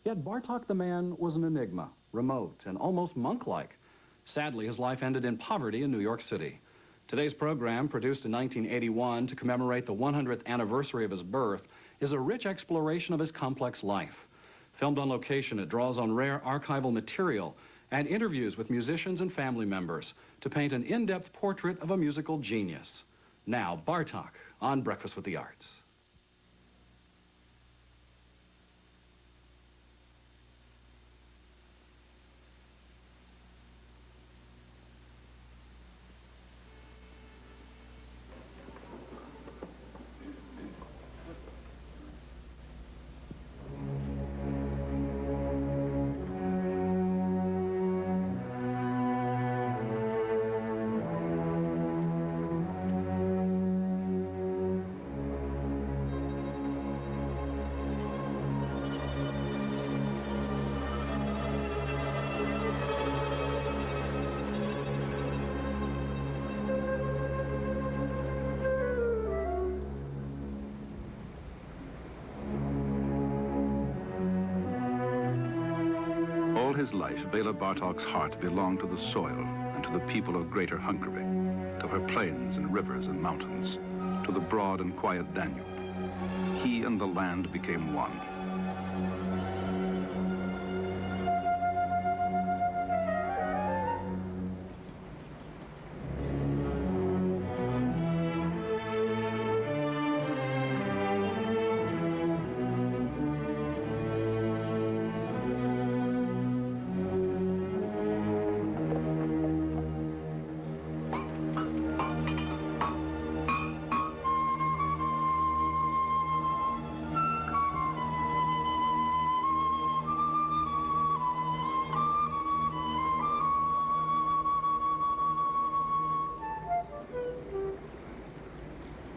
Yet Bartók the man was an enigma, remote and almost monk-like. Sadly, his life ended in poverty in New York City. Today's program, produced in 1981 to commemorate the 100th anniversary of his birth, is a rich exploration of his complex life. Filmed on location, it draws on rare archival material and interviews with musicians and family members to paint an in-depth portrait of a musical genius. Now, Bartók on Breakfast with the Arts. All his life, Bela Bartok's heart belonged to the soil and to the people of Greater Hungary, to her plains and rivers and mountains, to the broad and quiet Danube. He and the land became one.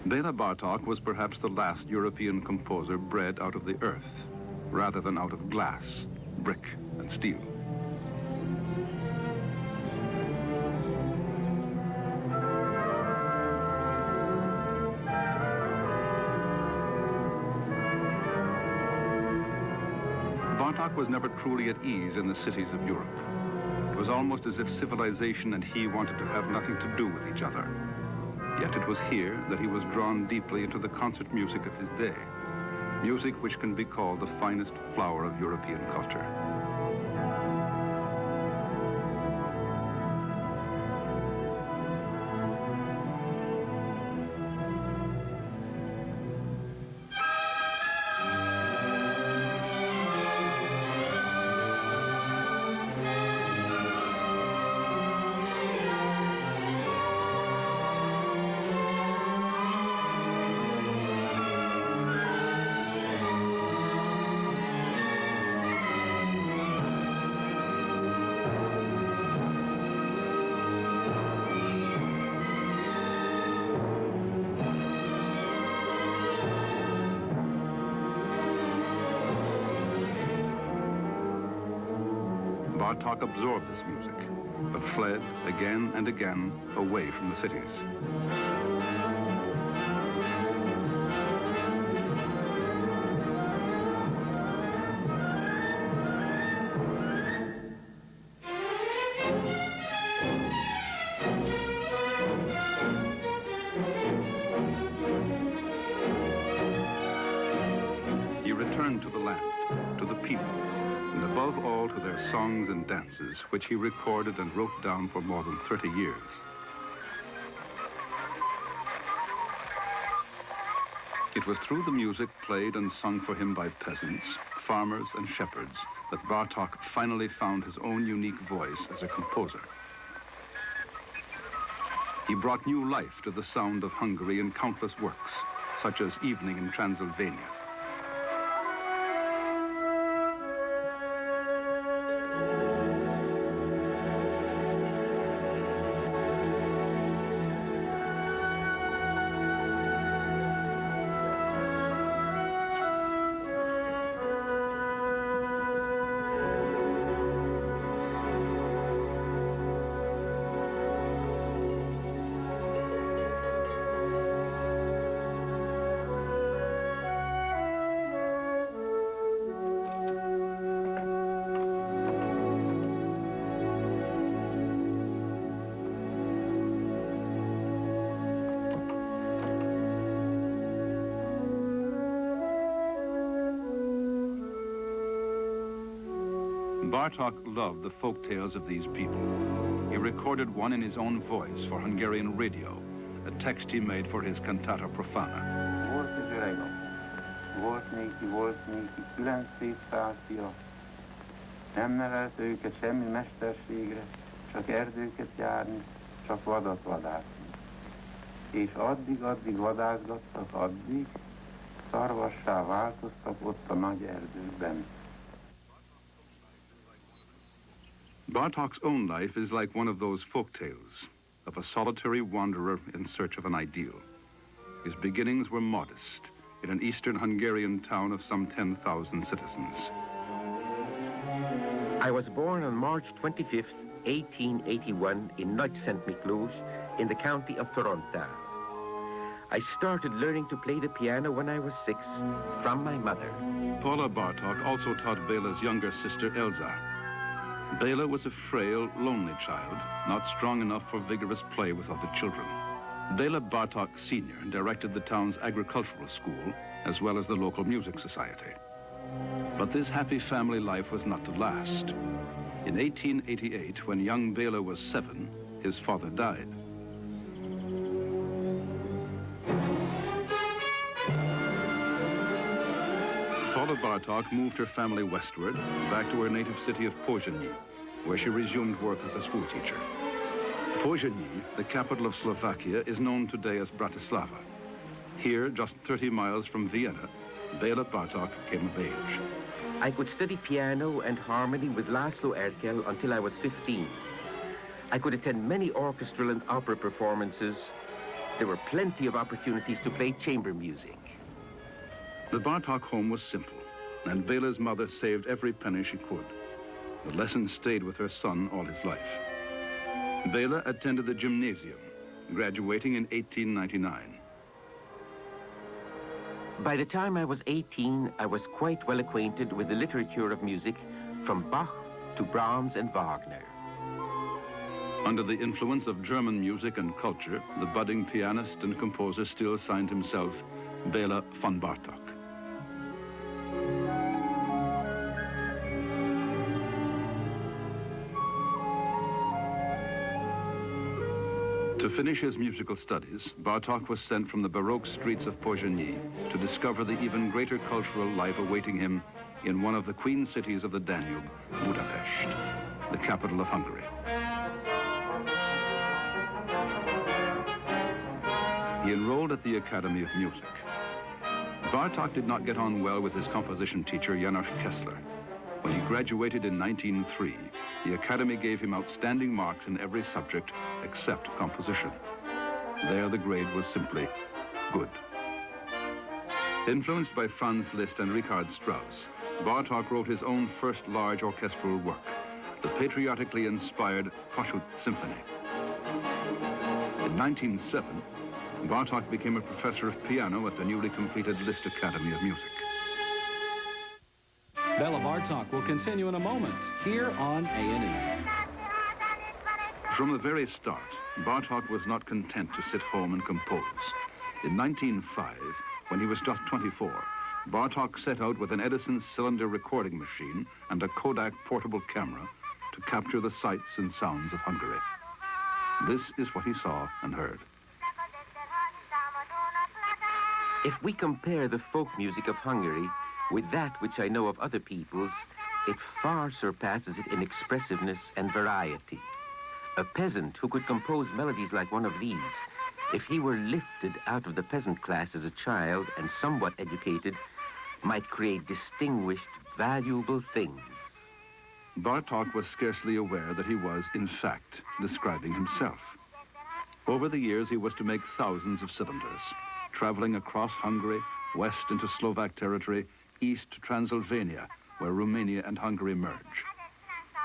Bela Bartok was perhaps the last European composer bred out of the earth, rather than out of glass, brick, and steel. Bartok was never truly at ease in the cities of Europe. It was almost as if civilization and he wanted to have nothing to do with each other. Yet it was here that he was drawn deeply into the concert music of his day, music which can be called the finest flower of European culture. Bartók absorbed this music, but fled again and again away from the cities. He returned to the land, to the people, and above all to their songs and dances, which he recorded and wrote down for more than 30 years. It was through the music played and sung for him by peasants, farmers, and shepherds that Bartók finally found his own unique voice as a composer. He brought new life to the sound of Hungary in countless works, such as Evening in Transylvania. Bartók loved the folk tales of these people. He recorded one in his own voice for Hungarian radio, a text he made for his cantata profana. Volt néki 900 fia, nem nevelte őket semmi mesterségre, csak erdőket járni, csak vadat vadászni. És addig vadászgattak, addig szarvassá változtak ott a nagy erdőkben. Bartók's own life is like one of those folk tales of a solitary wanderer in search of an ideal. His beginnings were modest in an eastern Hungarian town of some 10,000 citizens. I was born on March 25th, 1881 in Nagy Szent Miklós in the county of Toronto. I started learning to play the piano when I was 6 from my mother. Bela Bartok also taught Bela's younger sister Elza. Bela was a frail, lonely child, not strong enough for vigorous play with other children. Bela Bartok Sr. directed the town's agricultural school, as well as the local music society. But this happy family life was not to last. In 1888, when young Bela was 7, his father died. Bela Bartok moved her family westward, back to her native city of Pozsony, where she resumed work as a schoolteacher. Pozsony, the capital of Slovakia, is known today as Bratislava. Here, just 30 miles from Vienna, Bela Bartok came of age. I could study piano and harmony with László Erkel until I was 15. I could attend many orchestral and opera performances. There were plenty of opportunities to play chamber music. The Bartok home was simple, and Bela's mother saved every penny she could. The lessons stayed with her son all his life. Bela attended the gymnasium, graduating in 1899. By the time I was 18, I was quite well acquainted with the literature of music, from Bach to Brahms and Wagner. Under the influence of German music and culture, the budding pianist and composer still signed himself Bela von Bartók. To finish his musical studies, Bartók was sent from the Baroque streets of Pozsony to discover the even greater cultural life awaiting him in one of the queen cities of the Danube, Budapest, the capital of Hungary. He enrolled at the Academy of Music. Bartók did not get on well with his composition teacher, János Kessler. When he graduated in 1903, the Academy gave him outstanding marks in every subject except composition. There, the grade was simply good. Influenced by Franz Liszt and Richard Strauss, Bartók wrote his own first large orchestral work, the patriotically inspired Kossuth Symphony. In 1907, Bartók became a professor of piano at the newly completed Liszt Academy of Music. Bela Bartok will continue in a moment, here on A&E. From the very start, Bartók was not content to sit home and compose. In 1905, when he was just 24, Bartók set out with an Edison cylinder recording machine and a Kodak portable camera to capture the sights and sounds of Hungary. This is what he saw and heard. If we compare the folk music of Hungary with that which I know of other peoples, it far surpasses it in expressiveness and variety. A peasant who could compose melodies like one of these, if he were lifted out of the peasant class as a child and somewhat educated, might create distinguished, valuable things. Bartók was scarcely aware that he was, in fact, describing himself. Over the years, he was to make thousands of cylinders, traveling across Hungary, west into Slovak territory, east to Transylvania, where Romania and Hungary merge.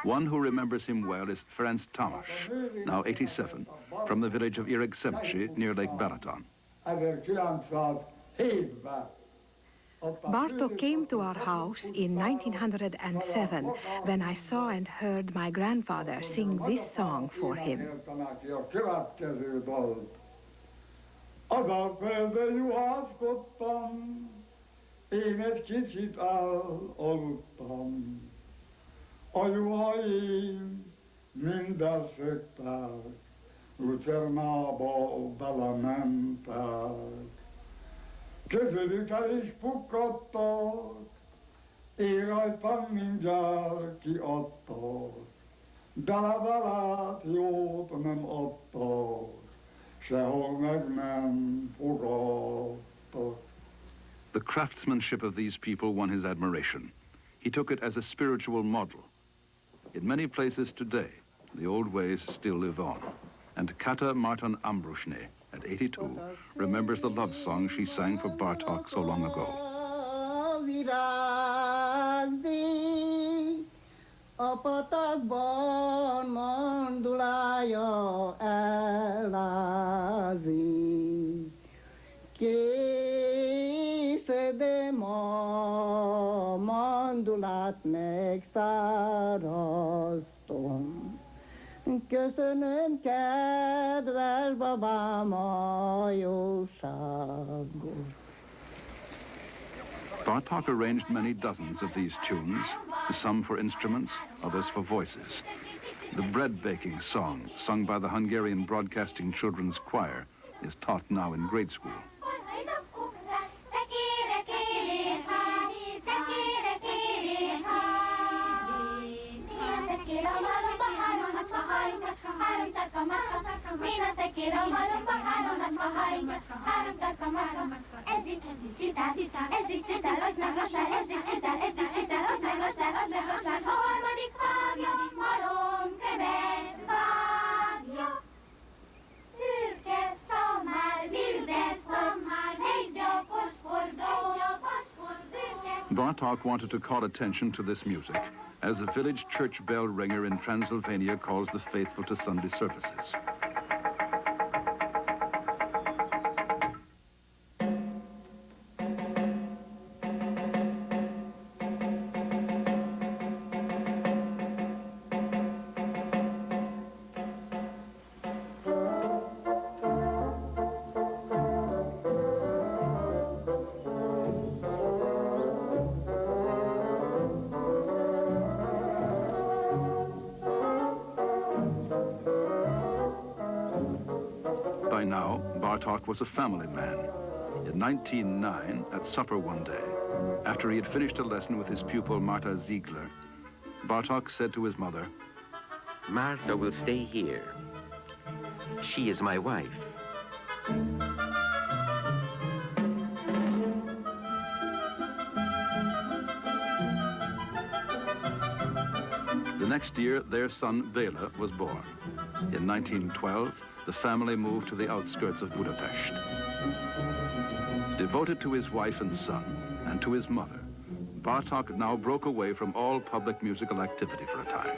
One who remembers him well is Ferenc Tamás, now 87, from the village of Iregszemcsi near Lake Balaton. Bartók came to our house in 1907 when I saw and heard my grandfather sing this song for him. Én egy kicsit elaludtam, a juhaim mind elszöktek, lucernába belementek. Közülük el is pukkadtak, érajtam mindjárt kiadtak, de levelet jót nem adtak, sehol meg nem fogadtak. The craftsmanship of these people won his admiration. He took it as a spiritual model. In many places today, the old ways still live on. And Kata Martin Ambrushne, at 82, remembers the love song she sang for Bartók so long ago. Köszönöm, kedves babám, a jóságot. Bartók arranged many dozens of these tunes, some for instruments, others for voices. The bread-baking song, sung by the Hungarian Broadcasting Children's Choir, is taught now in grade school. Bartók wanted to call attention to this music, as the village church bell ringer in Transylvania calls the faithful to Sunday services. By now, Bartók was a family man. In 1909, at supper one day, after he had finished a lesson with his pupil Marta Ziegler, Bartók said to his mother, Martha will stay here. She is my wife. The next year, their son, Bela, was born. In 1912, the family moved to the outskirts of Budapest. Devoted to his wife and son, and to his mother, Bartók now broke away from all public musical activity for a time.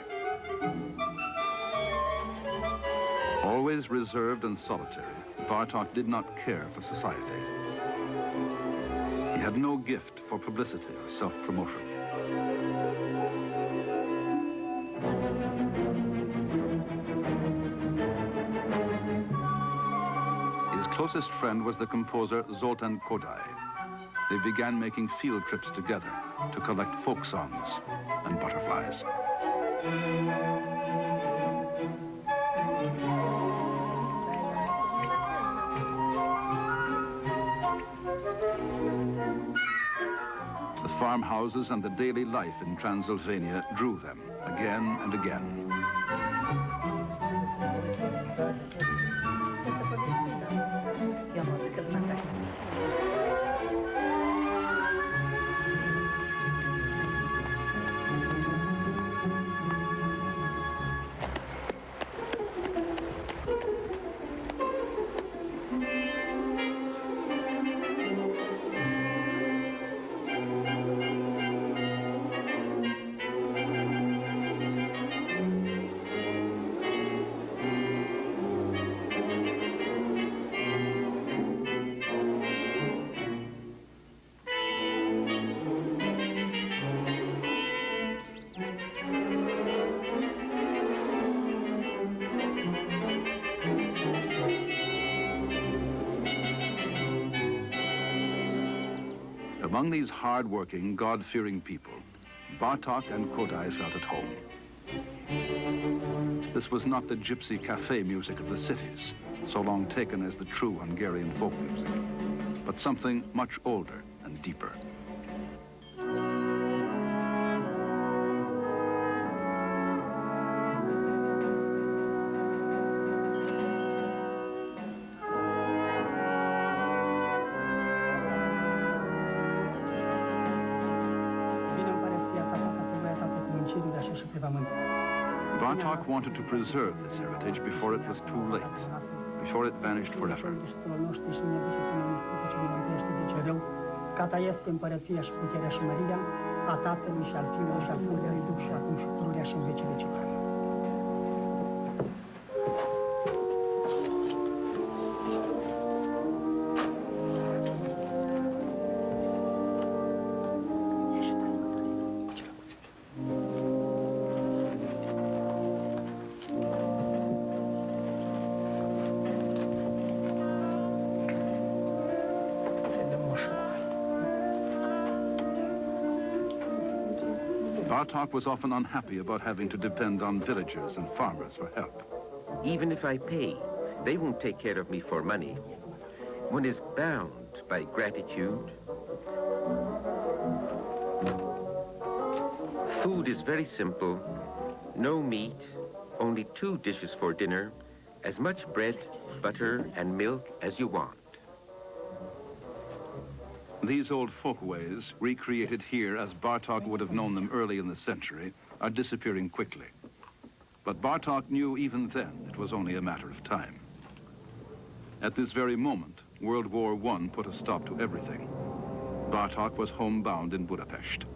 Always reserved and solitary, Bartók did not care for society. He had no gift for publicity or self-promotion. His closest friend was the composer Zoltán Kodály. They began making field trips together to collect folk songs and butterflies. The farmhouses and the daily life in Transylvania drew them again and again. Among these hard-working, God-fearing people, Bartók and Kodály felt at home. This was not the gypsy cafe music of the cities, so long taken as the true Hungarian folk music, but something much older and deeper. Bartók wanted to preserve this heritage before it was too late, before it vanished forever. Ca ta este împărăția și puterea și mărirea a Tatălui și al Fiului și al Sfântului Duh și acum și pururea și în vecii vecilor. Bartók was often unhappy about having to depend on villagers and farmers for help. Even if I pay, they won't take care of me for money. One is bound by gratitude. Food is very simple. No meat, only 2 dishes for dinner, as much bread, butter, and milk as you want. These old folkways, recreated here as Bartók would have known them early in the century, are disappearing quickly. But Bartók knew even then it was only a matter of time. At this very moment, World War I put a stop to everything. Bartók was homebound in Budapest.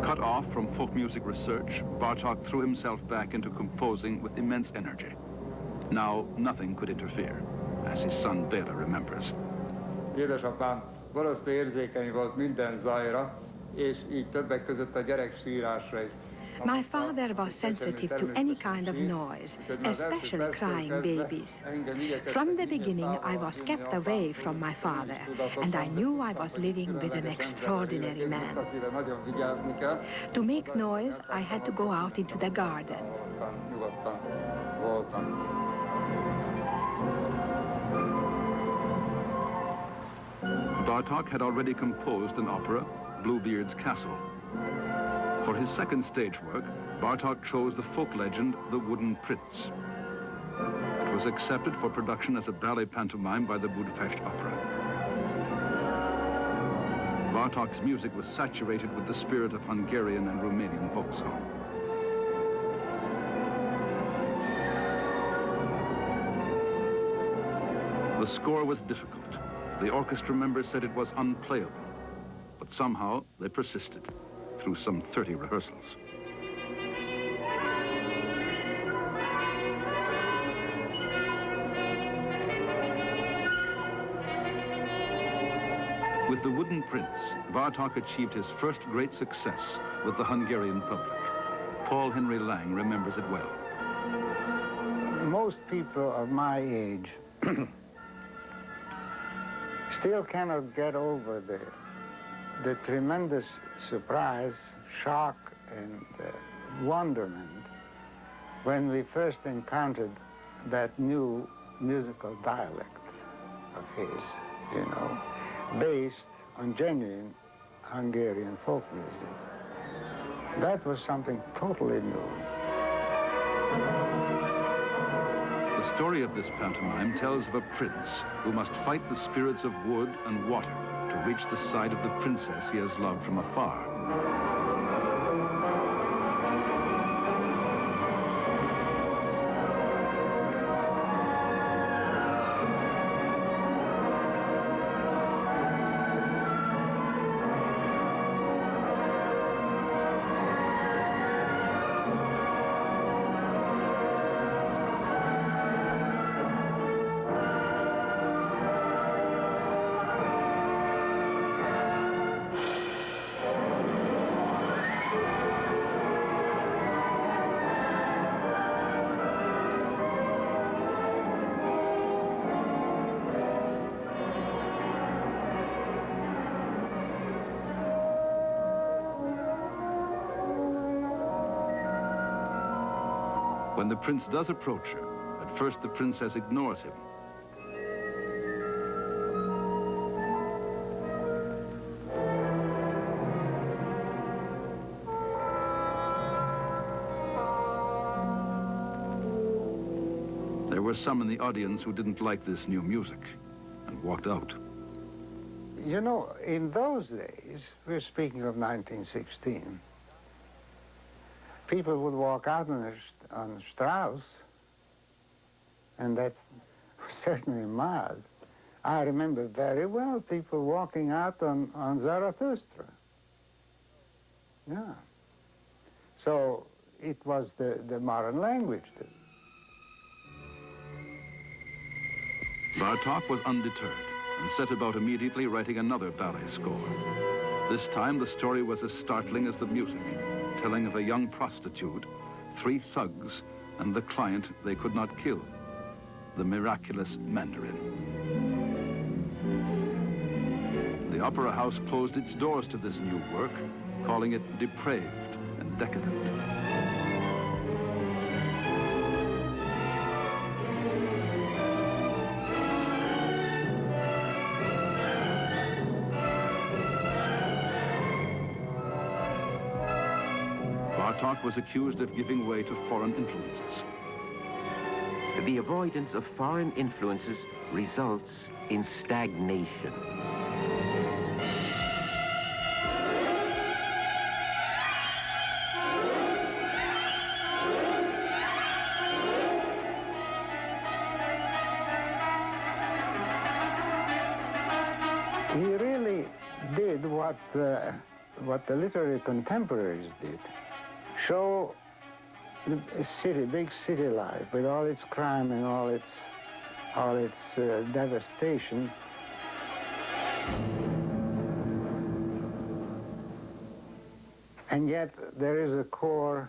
Cut off from folk music research, Bartók threw himself back into composing with immense energy. Now, nothing could interfere, as his son Bela remembers. Édesapám valószínűleg érzékeny volt minden zajra, és így többek között a gyereksírásra is. My father was sensitive to any kind of noise, especially crying babies. From the beginning, I was kept away from my father, and I knew I was living with an extraordinary man. To make noise, I had to go out into the garden. Bartók had already composed an opera, Bluebeard's Castle. For his second stage work, Bartók chose the folk legend, The Wooden Prince. It was accepted for production as a ballet pantomime by the Budapest Opera. Bartók's music was saturated with the spirit of Hungarian and Romanian folk song. The score was difficult. The orchestra members said it was unplayable, but somehow they persisted through some 30 rehearsals. With The Wooden Prince, Bartók achieved his first great success with the Hungarian public. Paul Henry Lang remembers it well. Most people of my age still cannot get over the tremendous surprise, shock, and wonderment when we first encountered that new musical dialect of his, you know, based on genuine Hungarian folk music. That was something totally new. The story of this pantomime tells of a prince who must fight the spirits of wood and water to reach the side of the princess he has loved from afar. When the prince does approach her, at first the princess ignores him. There were some in the audience who didn't like this new music and walked out. You know, in those days, we're speaking of 1916, people would walk out on Strauss, and that's certainly mild. I remember very well people walking out on Zarathustra. Yeah. So it was the modern language. Bartók was undeterred and set about immediately writing another ballet score. This time the story was as startling as the music, telling of a young prostitute, 3 thugs, and the client they could not kill, the Miraculous Mandarin. The opera house closed its doors to this new work, calling it depraved and decadent. Bartók was accused of giving way to foreign influences. The avoidance of foreign influences results in stagnation. He really did what the literary contemporaries did. Show the city, big city life, with all its crime and all its devastation. And yet there is a core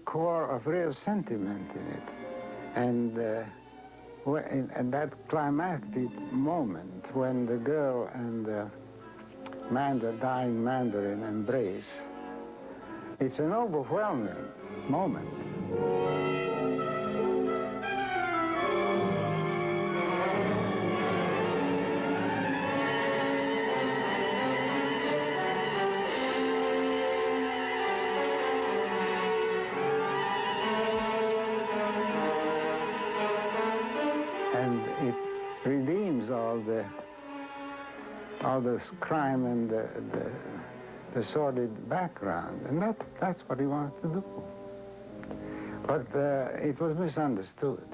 of real sentiment in it, and that climactic moment when the girl and the dying Mandarin embrace, it's an overwhelming moment. And it redeems all the crime and the sordid background, and that's what he wanted to do. But it was misunderstood.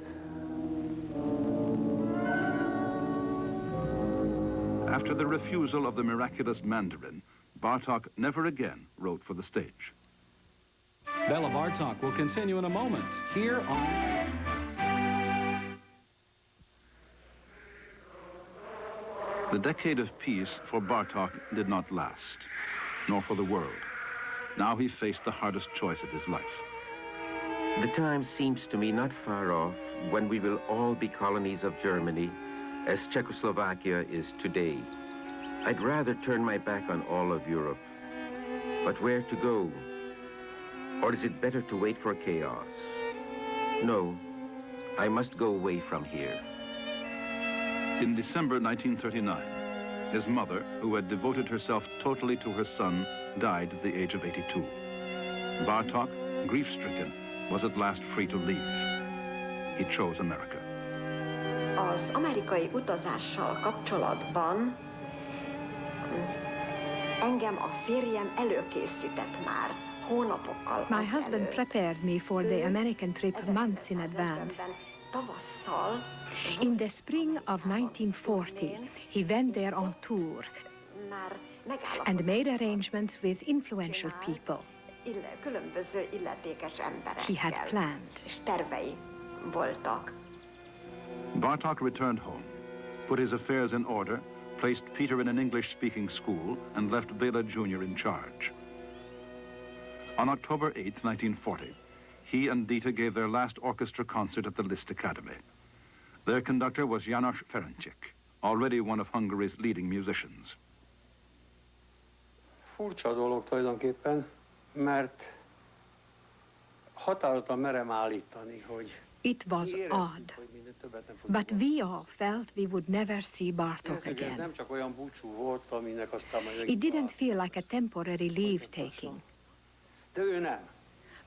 After the refusal of the Miraculous Mandarin, Bartók never again wrote for the stage. Bela Bartok will continue in a moment here on... The decade of peace for Bartók did not last, nor for the world. Now he faced the hardest choice of his life. The time seems to me not far off when we will all be colonies of Germany, as Czechoslovakia is today. I'd rather turn my back on all of Europe. But where to go? Or is it better to wait for chaos? No, I must go away from here. In December 1939, his mother, who had devoted herself totally to her son, died at the age of 82. Bartók, grief-stricken, was at last free to leave. He chose America. Az amerikai utazással kapcsolatban engem a férjem előkészített már hónapokkal My husband prepared me for the American trip months in advance. Tavasszal In the spring of 1940, he went there on tour and made arrangements with influential people. Különböző illetékes emberekkel. He had plans. És tervei voltak. Bartók returned home, put his affairs in order, placed Peter in an English-speaking school, and left Bela Jr. in charge. On October 8, 1940, he and Dita gave their last orchestra concert at the Liszt Academy. Their conductor was János Ferencsik, already one of Hungary's leading musicians. Furcsa dolog tulajdonképpen, mert határozottan merem állítani, hogy It was odd, but we all felt we would never see Bartók ez again. nem csak olyan búcsú volt, aminek aztán majd It didn't feel like a temporary leave-taking. De ő nem.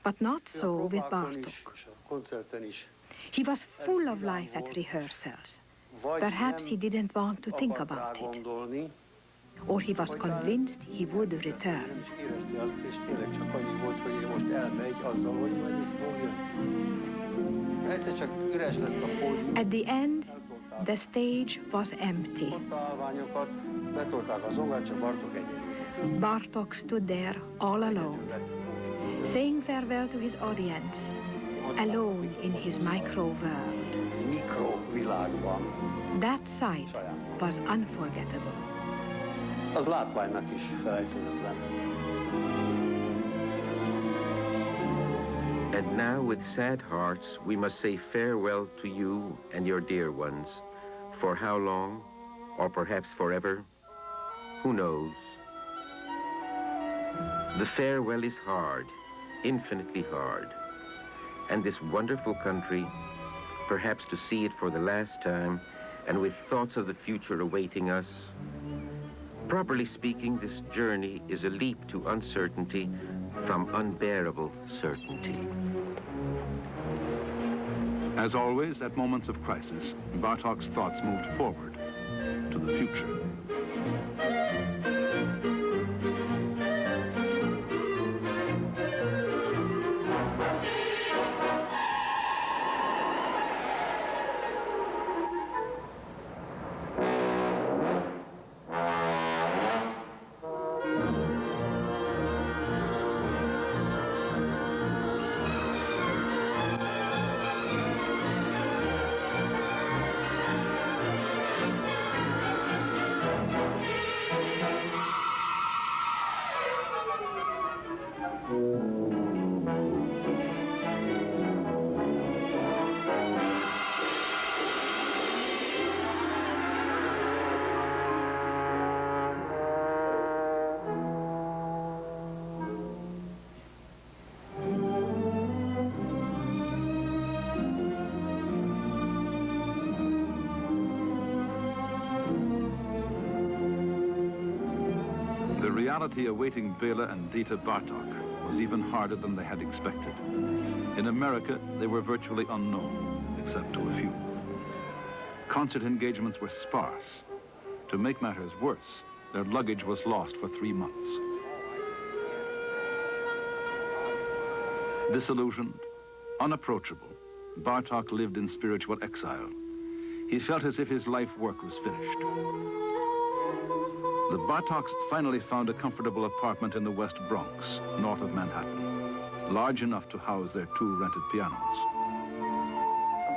But not Ő a so with próbákon Bartók. is, és a koncerten is. He was full of life at rehearsals. Vagy Perhaps he nem didn't want to think akart rá about it, gondolni, or he was convinced he would nem return. is érezte azt, és tényleg csak annyi volt, hogy ő most elmegy azzal, hogy majd vissza fog jönni. Egyszer csak üres lett a pódium. At the end, the stage was empty. Ott a állványokat, betolták a zongát, csak Bartók egyedül. Bartók stood there all alone, saying farewell to his audience, alone in his micro-world. Mikrovilágban. That sight was unforgettable. Az látványnak is felejtődetlen. And now, with sad hearts, we must say farewell to you and your dear ones. For how long, or perhaps forever, who knows? The farewell is hard, infinitely hard. And this wonderful country, perhaps to see it for the last time, and with thoughts of the future awaiting us. Properly speaking, this journey is a leap to uncertainty from unbearable certainty. As always, at moments of crisis, Bartók's thoughts moved forward to the future. The reality awaiting Bela and Dita Bartók was even harder than they had expected. In America, they were virtually unknown, except to a few. Concert engagements were sparse. To make matters worse, their luggage was lost for 3 months. Disillusioned, unapproachable, Bartók lived in spiritual exile. He felt as if his life work was finished. The Bartóks finally found a comfortable apartment in the West Bronx, north of Manhattan, large enough to house their 2 rented pianos.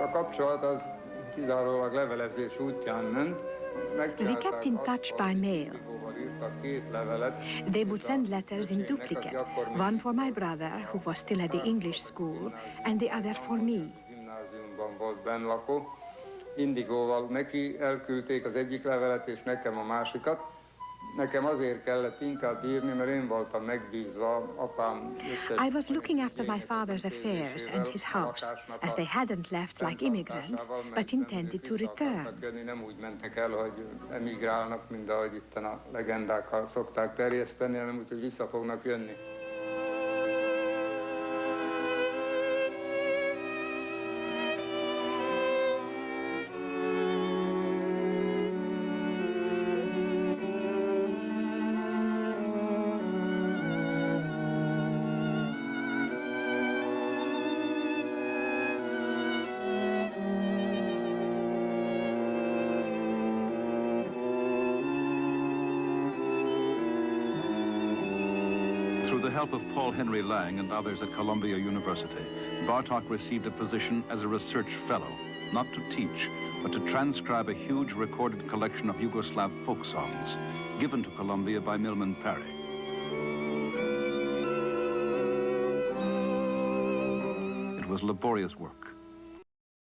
A kapcsolat az kizárólag levelezés útján ment. We kept in touch by mail. They would send letters in duplicate, one for my brother, who was still at the English school, and the other for me. Gimnáziumban volt bennlakó. Indigóval neki elküldték az egyik levelet, és nekem a másikat. Nekem azért kellett inkább írni, mert én voltam megbízva apám összes... I was looking after my father's affairs and his house, as they hadn't left like immigrants, but intended to return. Nem úgy mentek el, hogy emigrálnak, mint ahogy itten a legendákkal szokták terjeszteni, hanem úgy, hogy vissza fognak jönni. Through the help of Paul Henry Lang and others at Columbia University, Bartók received a position as a research fellow, not to teach, but to transcribe a huge recorded collection of Yugoslav folk songs, given to Columbia by Milman Parry. It was laborious work.